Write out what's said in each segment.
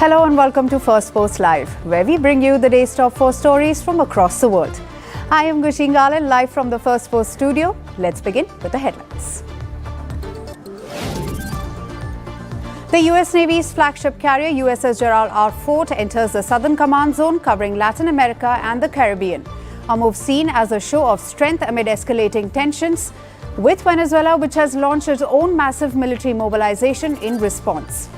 Hello and welcome to Firstpost Live, where we bring you the day's top 4 stories from across the world. I am Qila live from the Firstpost studio. Let's begin with the headlines. The US Navy's flagship carrier USS Gerald R. Ford enters the Southern Command Zone covering Latin America and the Caribbean. A move seen as a show of strength amid escalating tensions with Venezuela, which has launched its own massive military mobilization in response.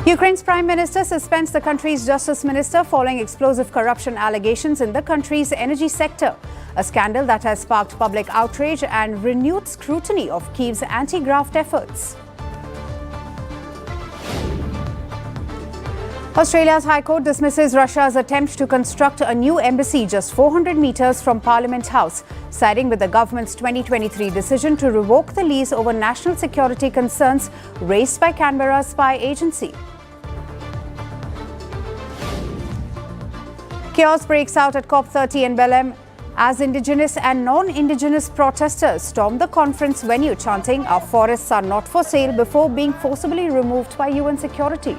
Ukraine's Prime Minister suspends the country's Justice Minister following explosive corruption allegations in the country's energy sector, a scandal that has sparked public outrage and renewed scrutiny of Kyiv's anti-graft efforts. Australia's High Court dismisses Russia's attempt to construct a new embassy just 400 metres from Parliament House, siding with the government's 2023 decision to revoke the lease over national security concerns raised by Canberra's spy agency. Chaos breaks out at COP30 in Belém as Indigenous and non-Indigenous protesters stormed the conference venue chanting, "Our forests are not for sale," before being forcibly removed by UN security.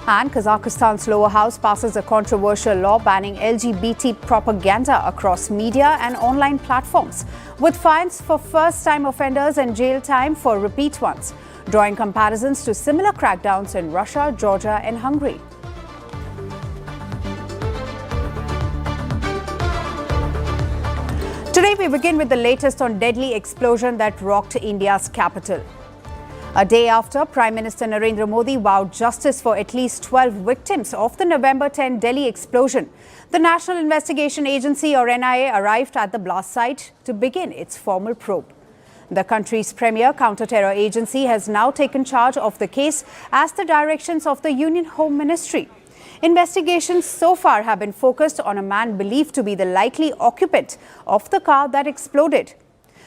And Kazakhstan's lower house passes a controversial law banning LGBT propaganda across media and online platforms, with fines for first-time offenders and jail time for repeat ones, drawing comparisons to similar crackdowns in Russia, Georgia and Hungary. Today we begin with the latest on deadly explosion that rocked India's capital. A day after Prime Minister Narendra Modi vowed justice for at least 12 victims of the November 10 Delhi explosion, the National Investigation Agency or NIA arrived at the blast site to begin its formal probe. The country's premier counter-terror agency has now taken charge of the case as the directions of the Union Home Ministry. Investigations so far have been focused on a man believed to be the likely occupant of the car that exploded.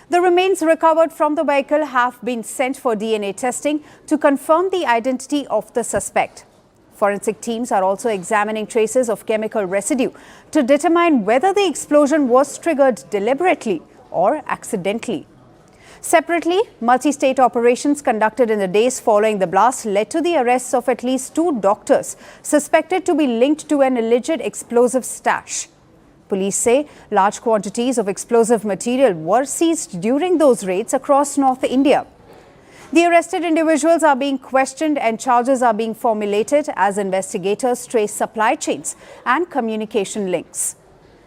The remains recovered from the vehicle have been sent for DNA testing to confirm the identity of the suspect. Forensic teams are also examining traces of chemical residue to determine whether the explosion was triggered deliberately or accidentally. Separately, multi-state operations conducted in the days following the blast led to the arrests of at least 2 doctors suspected to be linked to an alleged explosive stash. Police say large quantities of explosive material were seized during those raids across North India. The arrested individuals are being questioned and charges are being formulated as investigators trace supply chains and communication links.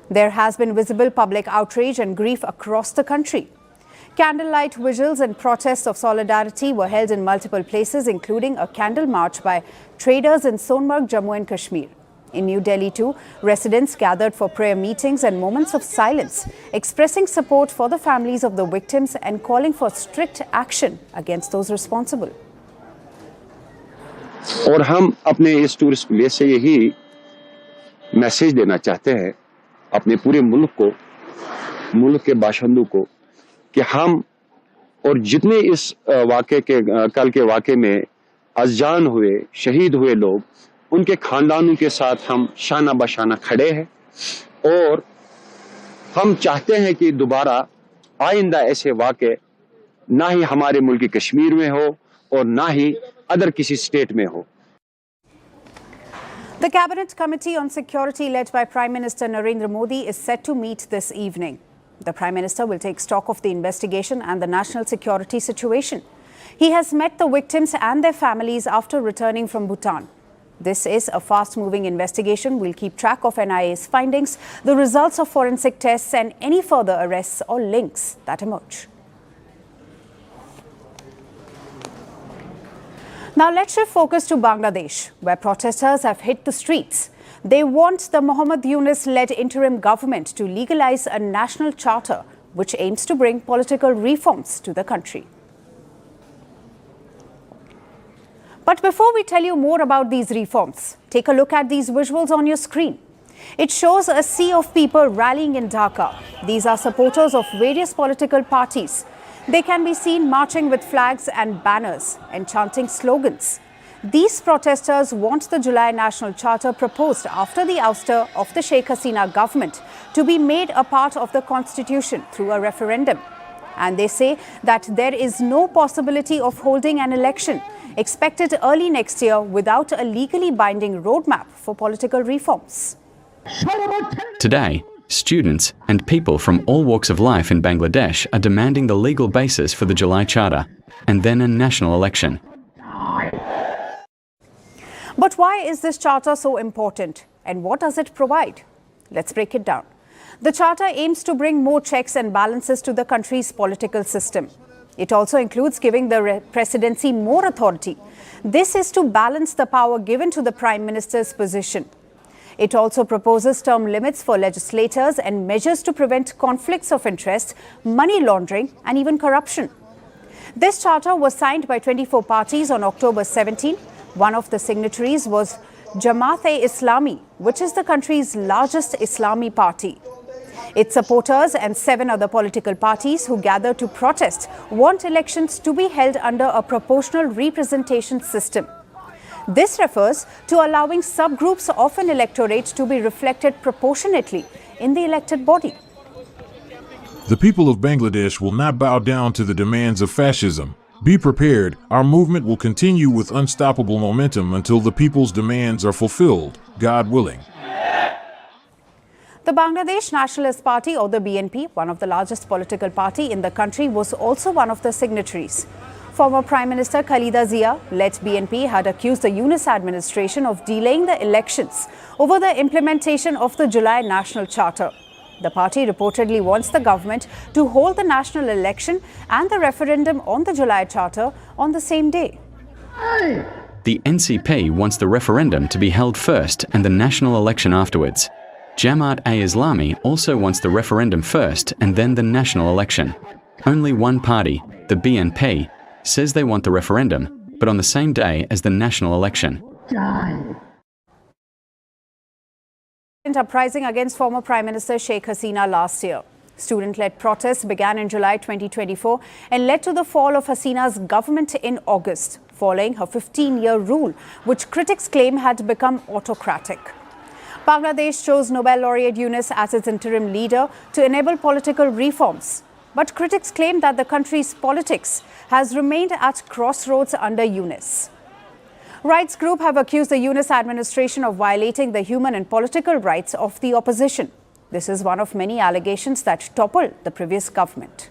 There has been visible public outrage and grief across the country. Candlelight vigils and protests of solidarity were held in multiple places, including a candle march by traders in Sonmarg, Jammu and Kashmir. In New Delhi too, residents gathered for prayer meetings and moments of silence, expressing support for the families of the victims and calling for strict action against those responsible. और हम अपने इस tourist place से यही message देना चाहते हैं अपने पूरे मुल्क के बाशिंदों को कि हम और जितने इस वाक़े के कल के वाक़े में अज़जान हुए, शहीद हुए लोग, उनके खानदानों के साथ हम शाना बशाना खड़े हैं और हम चाहते हैं कि दोबारा आइंदा ऐसे वाक़े ना ही हमारे मुल्क कश्मीर में हो और ना ही अदर किसी स्टेट में हो. The Cabinet Committee on Security led by Prime Minister Narendra Modi is set to meet this evening. The Prime Minister will take stock of the investigation and the national security situation. He has met the victims and their families after returning from Bhutan. This is a fast-moving investigation. We'll keep track of NIA's findings, the results of forensic tests and any further arrests or links that emerge. Now let's shift focus to Bangladesh, where protesters have hit the streets. They want the Mohammad Yunus-led interim government to legalize a national charter which aims to bring political reforms to the country. But before we tell you more about these reforms, take a look at these visuals on your screen. It shows a sea of people rallying in Dhaka. These are supporters of various political parties. They can be seen marching with flags and banners and chanting slogans. These protesters want the July National Charter proposed after the ouster of the Sheikh Hasina government to be made a part of the constitution through a referendum. And they say that there is no possibility of holding an election expected early next year without a legally binding roadmap for political reforms. Today, students and people from all walks of life in Bangladesh are demanding the legal basis for the July Charter and then a national election. But why is this charter so important and what does it provide? Let's break it down. The charter aims to bring more checks and balances to the country's political system. It also includes giving the presidency more authority. This is to balance the power given to the Prime Minister's position. It also proposes term limits for legislators and measures to prevent conflicts of interest, money laundering and even corruption. This charter was signed by 24 parties on October 17. One of the signatories was Jamaat-e-Islami, which is the country's largest Islami party. Its supporters and 7 other political parties who gathered to protest want elections to be held under a proportional representation system. This refers to allowing subgroups of an electorate to be reflected proportionately in the elected body. The people of Bangladesh will not bow down to the demands of fascism. Be prepared. Our movement will continue with unstoppable momentum until the people's demands are fulfilled, God willing. The Bangladesh Nationalist Party, or the BNP, one of the largest political party in the country, was also one of the signatories. Former Prime Minister Khalida Zia-led BNP had accused the Yunus administration of delaying the elections over the implementation of the July National Charter. The party reportedly wants the government to hold the national election and the referendum on the July Charter on the same day. The NCP wants the referendum to be held first and the national election afterwards. Jamaat-e-Islami also wants the referendum first and then the national election. Only one party, the BNP, says they want the referendum, but on the same day as the national election. Uprising against former Prime Minister Sheikh Hasina last year. Student-led protests began in July 2024 and led to the fall of Hasina's government in August, following her 15-year rule, which critics claim had become autocratic. Bangladesh chose Nobel laureate Yunus as its interim leader to enable political reforms. But critics claim that the country's politics has remained at crossroads under Yunus. Rights groups have accused the Yunus administration of violating the human and political rights of the opposition. This is one of many allegations that toppled the previous government.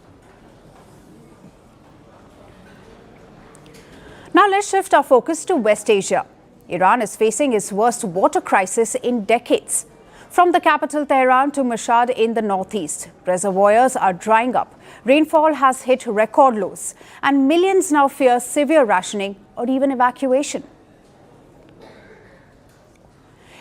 Now let's shift our focus to West Asia. Iran is facing its worst water crisis in decades. From the capital Tehran to Mashhad in the northeast, reservoirs are drying up. Rainfall has hit record lows, and millions now fear severe rationing or even evacuation.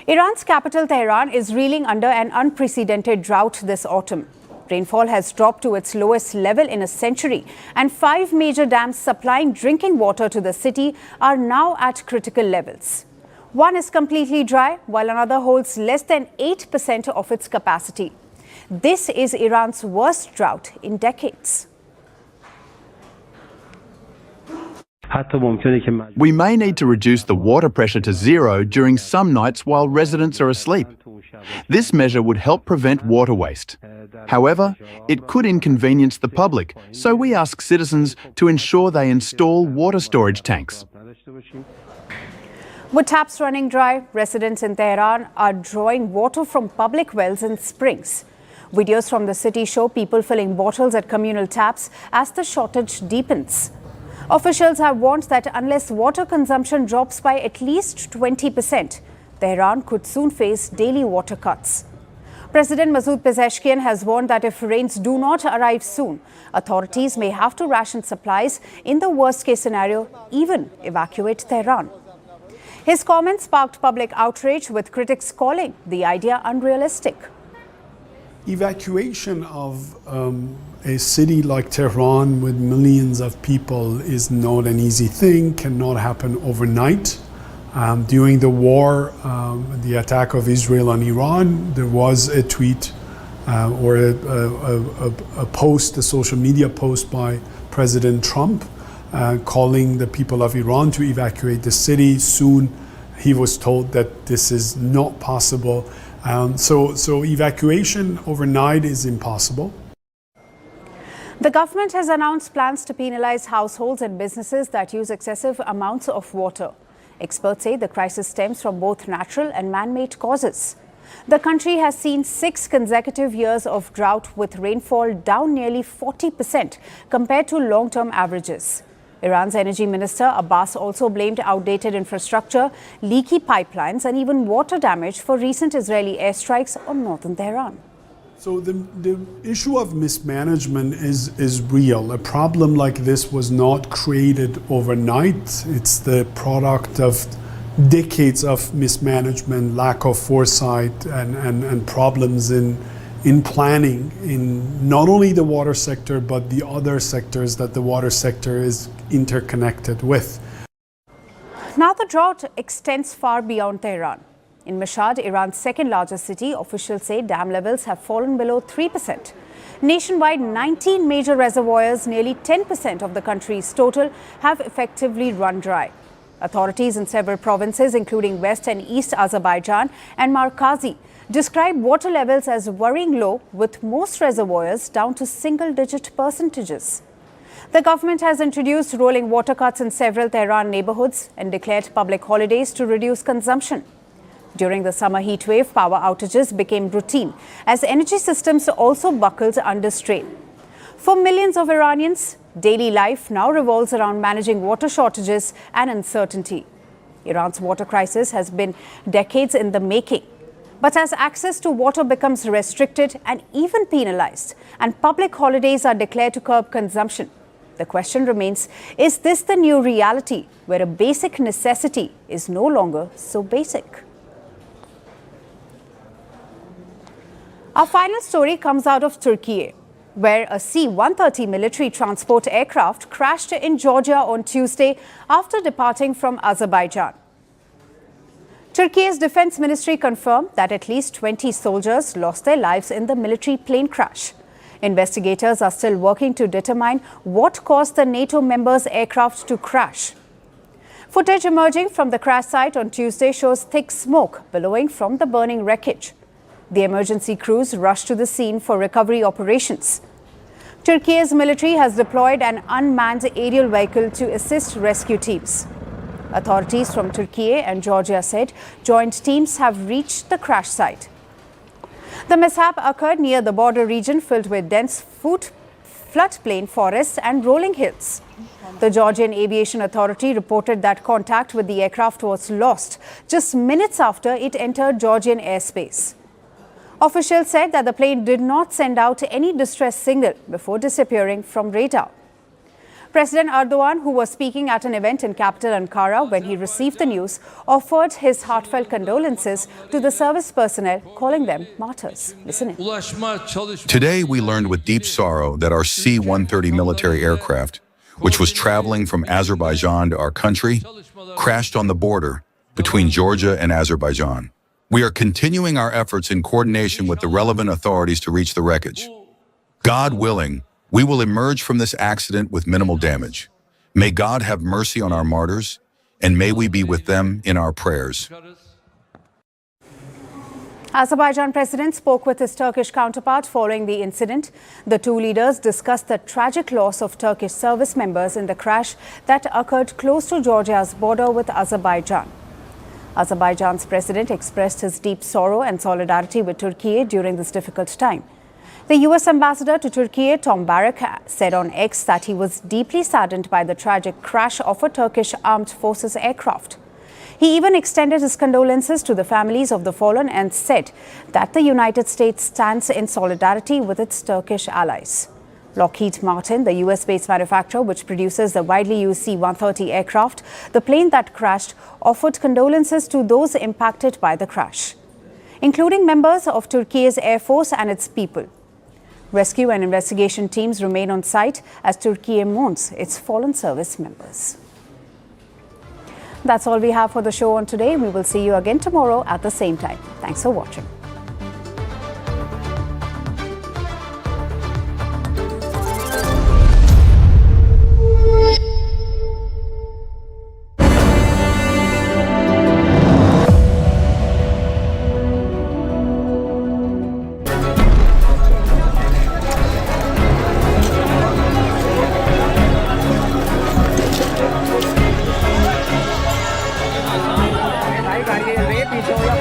Iran's capital Tehran is reeling under an unprecedented drought this autumn. Rainfall has dropped to its lowest level in a century, and 5 major dams supplying drinking water to the city are now at critical levels. One is completely dry, while another holds less than 8% of its capacity. This is Iran's worst drought in decades. We may need to reduce the water pressure to 0 during some nights while residents are asleep. This measure would help prevent water waste. However, it could inconvenience the public, so we ask citizens to ensure they install water storage tanks. With taps running dry, residents in Tehran are drawing water from public wells and springs. Videos from the city show people filling bottles at communal taps as the shortage deepens. Officials have warned that unless water consumption drops by at least 20%, Tehran could soon face daily water cuts. President Masoud Pezeshkian has warned that if rains do not arrive soon, authorities may have to ration supplies, in the worst-case scenario, even evacuate Tehran. His comments sparked public outrage, with critics calling the idea unrealistic. Evacuation of a city like Tehran with millions of people is not an easy thing, cannot happen overnight. During the war, the attack of Israel on Iran, there was a tweet or a post, a social media post by President Trump, calling the people of Iran to evacuate the city. Soon he was told that this is not possible. So evacuation overnight is impossible. The government has announced plans to penalize households and businesses that use excessive amounts of water. Experts say the crisis stems from both natural and man-made causes. The country has seen 6 consecutive years of drought, with rainfall down nearly 40% compared to long-term averages. Iran's energy minister Abbas also blamed outdated infrastructure, leaky pipelines and even water damage for recent Israeli airstrikes on northern Tehran. So the issue of mismanagement is real. A problem like this was not created overnight. It's the product of decades of mismanagement, lack of foresight and problems in planning in not only the water sector but the other sectors that the water sector is interconnected with. Now the drought extends far beyond Tehran. In Mashhad, Iran's second largest city, officials say dam levels have fallen below 3%. Nationwide, 19 major reservoirs, nearly 10% of the country's total, have effectively run dry. Authorities in several provinces, including West and East Azerbaijan and Markazi, describe water levels as worrying low, with most reservoirs down to single-digit percentages. The government has introduced rolling water cuts in several Tehran neighborhoods and declared public holidays to reduce consumption. During the summer heatwave, power outages became routine as energy systems also buckled under strain. For millions of Iranians, daily life now revolves around managing water shortages and uncertainty. Iran's water crisis has been decades in the making. But as access to water becomes restricted and even penalized, and public holidays are declared to curb consumption, the question remains, is this the new reality where a basic necessity is no longer so basic? Our final story comes out of Turkey, where a C-130 military transport aircraft crashed in Georgia on Tuesday after departing from Azerbaijan. Turkey's defense ministry confirmed that at least 20 soldiers lost their lives in the military plane crash. Investigators are still working to determine what caused the NATO members' aircraft to crash. Footage emerging from the crash site on Tuesday shows thick smoke billowing from the burning wreckage. The emergency crews rushed to the scene for recovery operations. Turkey's military has deployed an unmanned aerial vehicle to assist rescue teams. Authorities from Turkey and Georgia said joint teams have reached the crash site. The mishap occurred near the border region filled with dense floodplain forests and rolling hills. The Georgian Aviation Authority reported that contact with the aircraft was lost just minutes after it entered Georgian airspace. Officials said that the plane did not send out any distress signal before disappearing from radar. President Erdogan, who was speaking at an event in capital Ankara when he received the news, offered his heartfelt condolences to the service personnel, calling them martyrs. Listen in. Today, we learned with deep sorrow that our C-130 military aircraft, which was traveling from Azerbaijan to our country, crashed on the border between Georgia and Azerbaijan. We are continuing our efforts in coordination with the relevant authorities to reach the wreckage. God willing, we will emerge from this accident with minimal damage. May God have mercy on our martyrs, and may we be with them in our prayers. Azerbaijan president spoke with his Turkish counterpart following the incident. The two leaders discussed the tragic loss of Turkish service members in the crash that occurred close to Georgia's border with Azerbaijan. Azerbaijan's president expressed his deep sorrow and solidarity with Turkey during this difficult time. The U.S. ambassador to Turkey, Tom Barrack, said on X that he was deeply saddened by the tragic crash of a Turkish armed forces aircraft. He even extended his condolences to the families of the fallen and said that the United States stands in solidarity with its Turkish allies. Lockheed Martin, the US-based manufacturer which produces the widely used C-130 aircraft, the plane that crashed, offered condolences to those impacted by the crash, including members of Turkey's Air Force and its people. Rescue and investigation teams remain on site as Turkey mourns its fallen service members. That's all we have for the show on today. We will see you again tomorrow at the same time. Thanks for watching. 条約